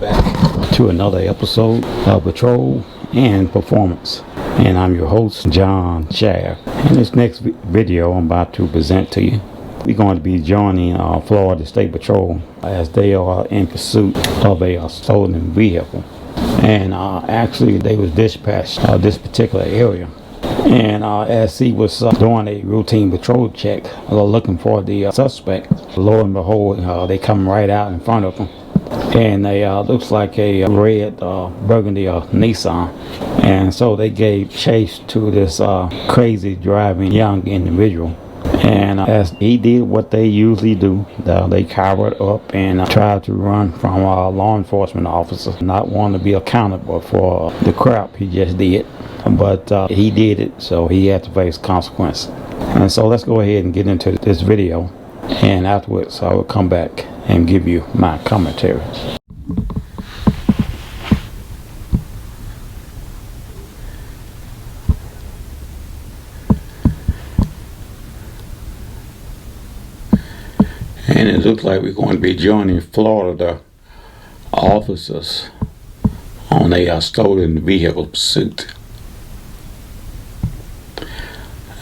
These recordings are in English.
back to another episode of Patrol and Performance. And I'm your host, John Share. In this next video I'm about to present to you, we're going to be joining Florida State Patrol as they are in pursuit of a stolen vehicle. And actually they was dispatched this particular area. And as he was doing a routine patrol check, looking for the suspect, lo and behold, they come right out in front of him. And they looks like a red burgundy Nissan. And so they gave chase to this crazy driving young individual. And as he did what they usually do, they covered up and tried to run from law enforcement officers, not wanting to be accountable for the crap he just did. But he did it, so he had to face consequences. And so let's go ahead and get into this video, and afterwards I will come back and give you my commentary. And it looks like we're going to be joining Florida officers on a stolen vehicle pursuit.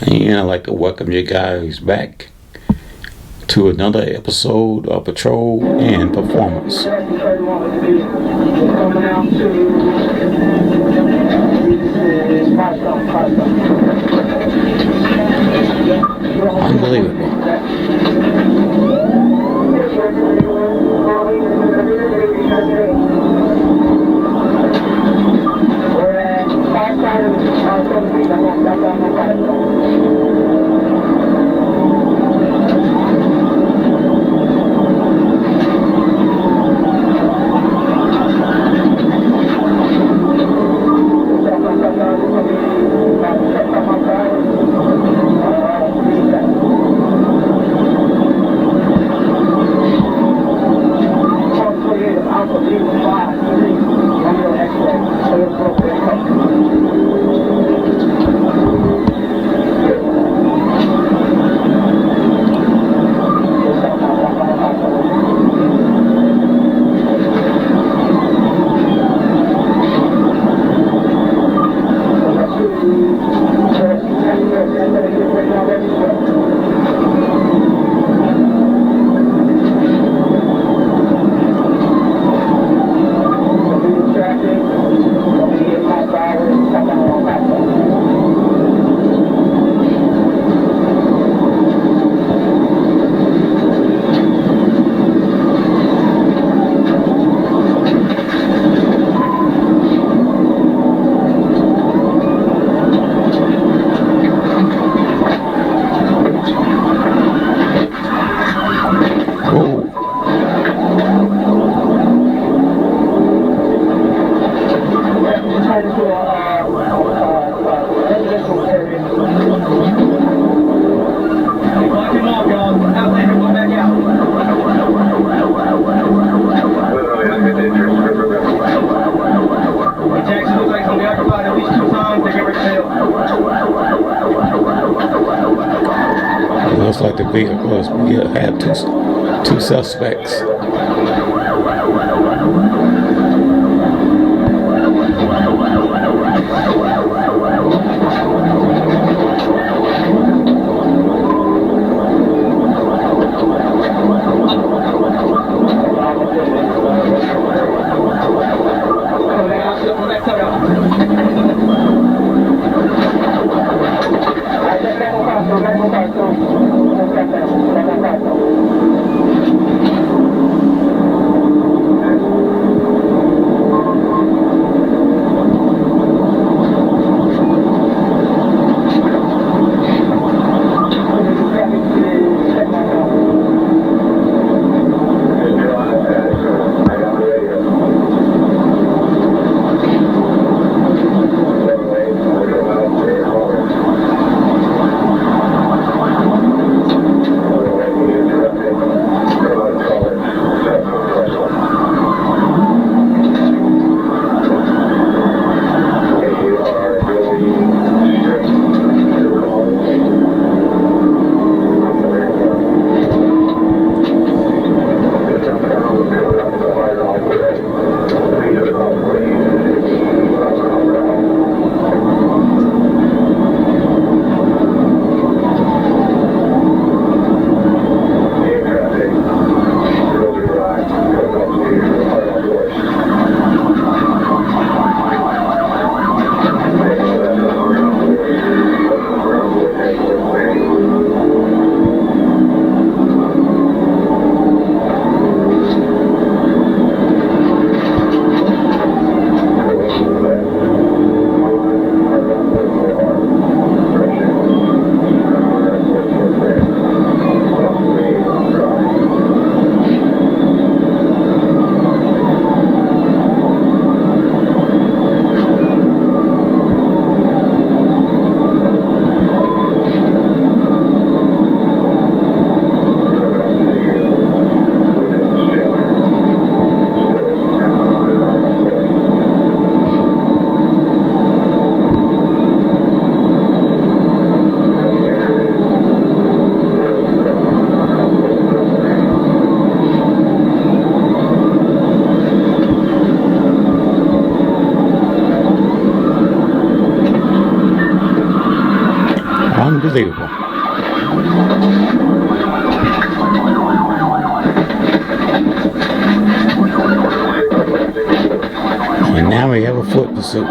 And I'd like to welcome you guys back to another episode of Patrol and Performance. Unbelievable. It looks like the vehicle had two suspects. Unbelievable. And now we have a foot pursuit.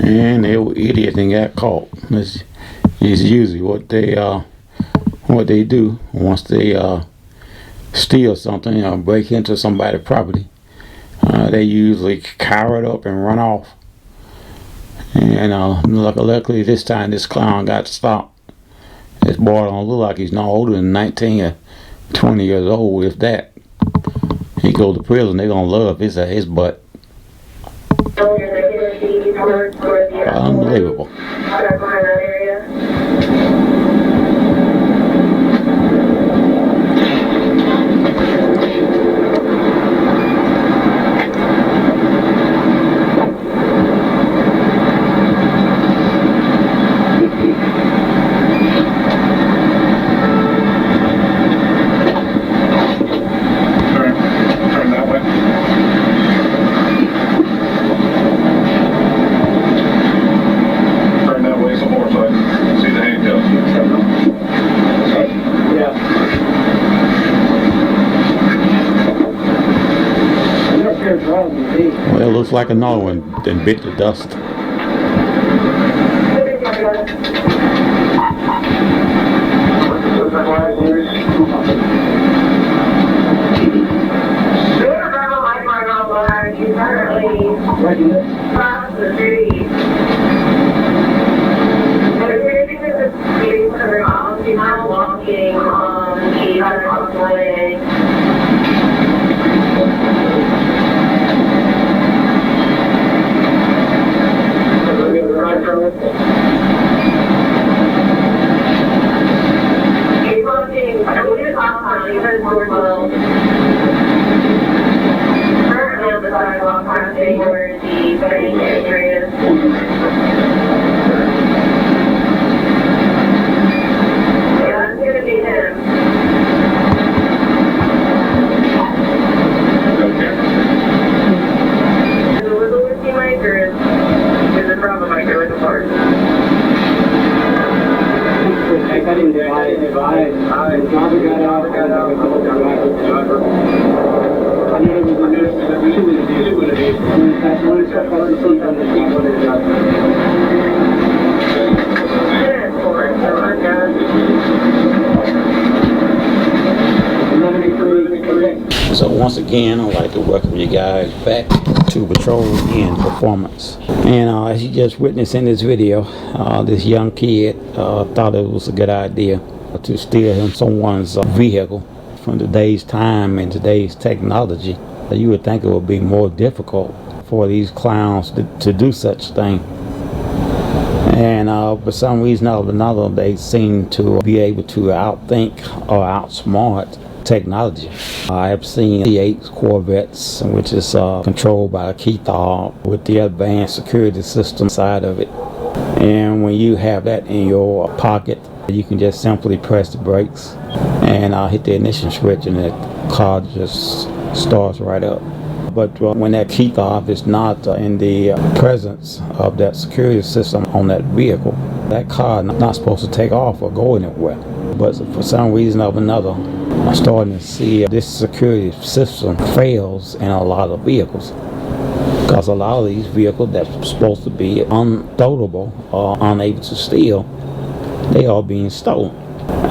And they were idiots and got caught. It's usually what they do once they steal something or break into somebody's property. They usually cower it up and run off. And luckily this time this clown got stopped. This boy don't look like he's no older than 19 or 20 years old, if that. He go to prison, they gonna love his butt. Unbelievable. Well, it looks like another one then bit the dust. So once again, I'd like to welcome you guys back to patrol and performance. And as you just witnessed in this video, this young kid thought it was a good idea to steal someone's vehicle. From today's time and today's technology, you would think it would be more difficult for these clowns to do such thing. And for some reason or another, they seem to be able to outthink or outsmart technology. I have seen C8 Corvettes, which is controlled by a key fob with the advanced security system side of it. And when you have that in your pocket, you can just simply press the brakes and hit the ignition switch, and the car just starts right up. But when that key fob is not in the presence of that security system on that vehicle, that car is not supposed to take off or go anywhere. But for some reason or another, I'm starting to see this security system fails in a lot of vehicles. Because a lot of these vehicles that's supposed to be unstoppable or unable to steal, they are being stolen.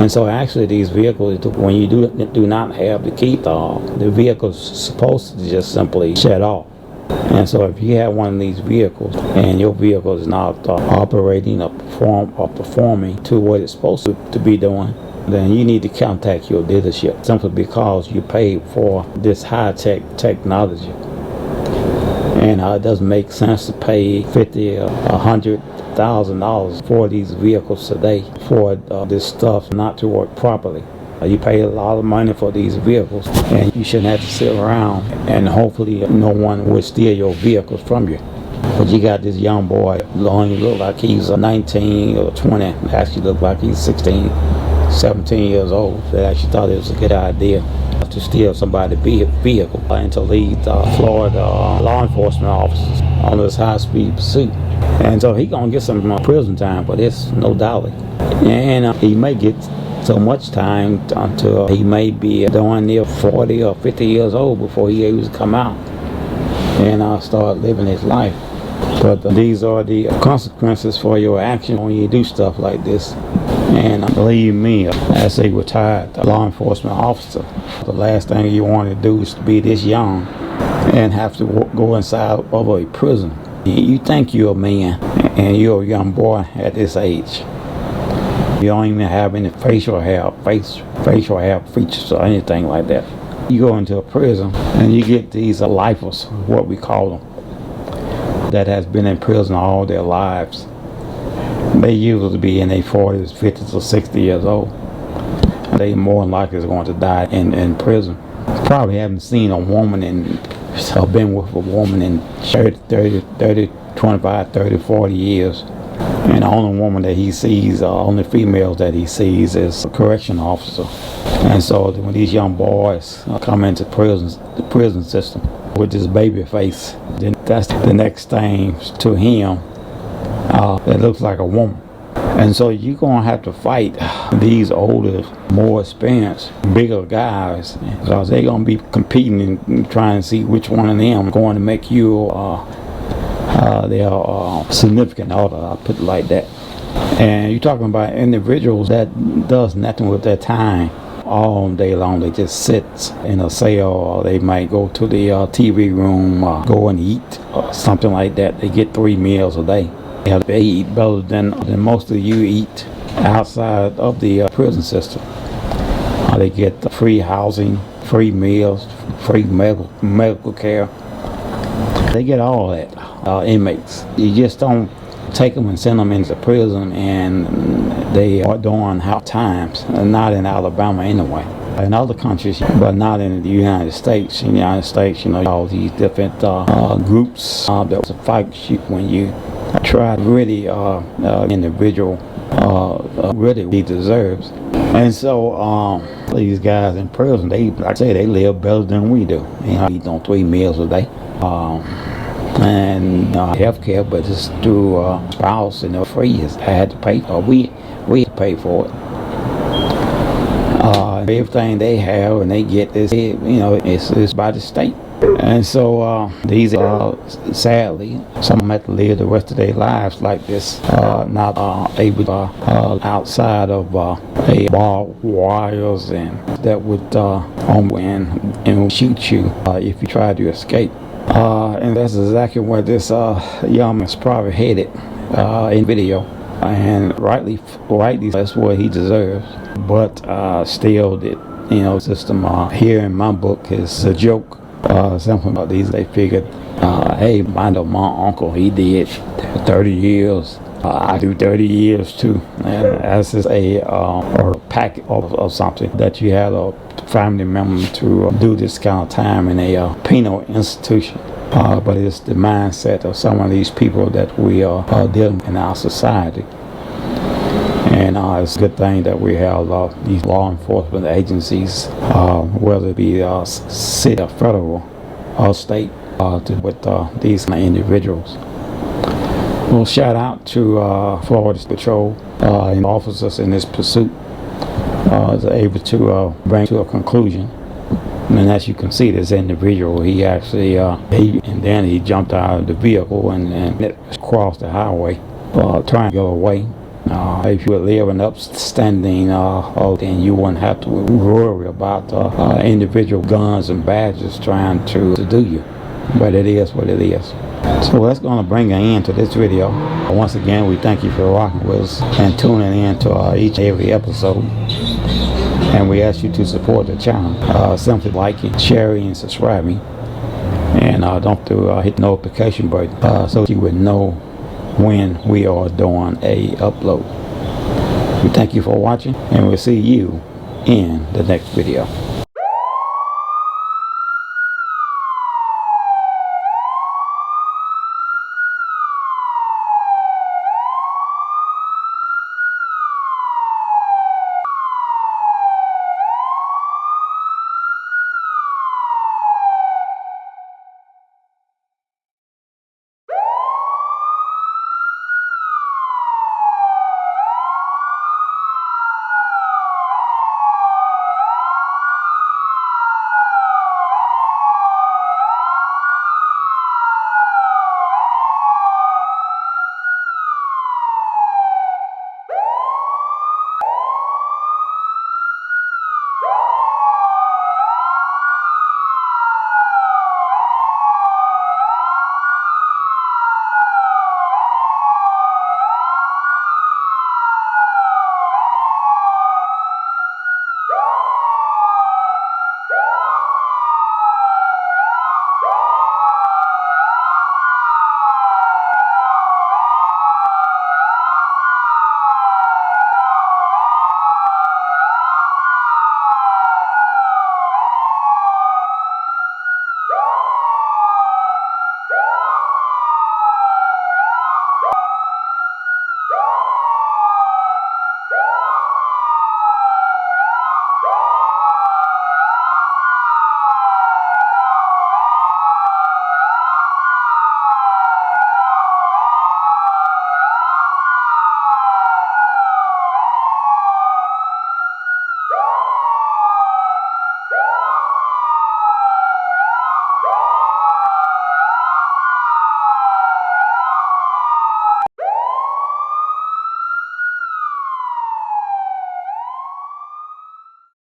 And so actually these vehicles, when you do not have the key fob, the vehicle is supposed to just simply shut off. And so if you have one of these vehicles and your vehicle is not operating or performing to what it's supposed to be doing, then you need to contact your dealership, simply because you paid for this high-tech technology. And it doesn't make sense to pay $50,000 or $100,000 for these vehicles today for this stuff not to work properly. You pay a lot of money for these vehicles, and you shouldn't have to sit around and hopefully no one will steal your vehicles from you. But you got this young boy, only look like he's 19 or 20, actually look like he's 16, 17 years old, that actually thought it was a good idea to steal somebody's vehicle and to lead Florida law enforcement officers on this high-speed pursuit. And so he's going to get some prison time for this, no doubt. And he may get so much time until he may be down near 40 or 50 years old before he able to come out and start living his life. But these are the consequences for your action when you do stuff like this. And believe me, as a retired law enforcement officer, the last thing you want to do is to be this young and have to go inside of a prison. You think you're a man and you're a young boy at this age. You don't even have any facial hair features or anything like that. You go into a prison and you get these lifers, what we call them, that has been in prison all their lives. They usually be in their 40s, 50s, or 60 years old. They more than likely is going to die in prison. Probably haven't seen a woman or been with a woman in 30, 25, 30, 40 years. And the only woman that he sees, only females that he sees, is a correction officer. And so when these young boys come into the prison system with this baby face, then that's the next thing to him that looks like a woman. And so you're going to have to fight these older, more experienced, bigger guys, because they're going to be competing and trying to see which one of them going to make you their significant other, I'll put it like that. And you're talking about individuals that does nothing with their time all day long. They just sit in a cell, or they might go to the TV room, go and eat, or something like that. They get 3 meals a day. They eat better than most of you eat outside of the prison system. They get free housing, free meals, free medical care. They get all that, inmates. You just don't take them and send them into prison, and they are doing hard times. Not in Alabama anyway. In other countries, but not in the United States. In the United States, all these different groups that fight you when you try to really individual really he deserves. And so these guys in prison, like I say, they live better than we do. Eat on 3 meals a day. And health care, but it's through spouse, free. I had to pay for it. We had to pay for it. Everything they have and they get is, it's by the state. And so these are, sadly, some of them have to live the rest of their lives like this, not able to outside of barbed wires and that would and shoot you if you try to escape. And that's exactly where this young man is probably headed in video. And rightly, that's what he deserves. But still, the system here in my book is a joke. Something about these, they figured, hey, I know my uncle, he did 30 years. I do 30 years too. And as is or a pack of something that you had a family member to do this kind of time in a penal institution. But it's the mindset of some of these people that we are dealing with in our society. And it's a good thing that we have these law enforcement agencies, whether it be city or federal or state, with these individuals. Well, shout out to Florida Patrol and officers in this pursuit is able to bring to a conclusion. And as you can see, this individual, he actually, then he jumped out of the vehicle and crossed the highway, trying to go away. If you were living upstanding, then you wouldn't have to worry about individual guns and badges trying to do you. But it is what it is. So that's going to bring an end to this video. Once again, we thank you for rocking with us and tuning in to each and every episode. And we ask you to support the channel. Simply liking, sharing, and subscribing. And don't hit the notification button so you would know when we are doing a upload. We thank you for watching, and we'll see you in the next video.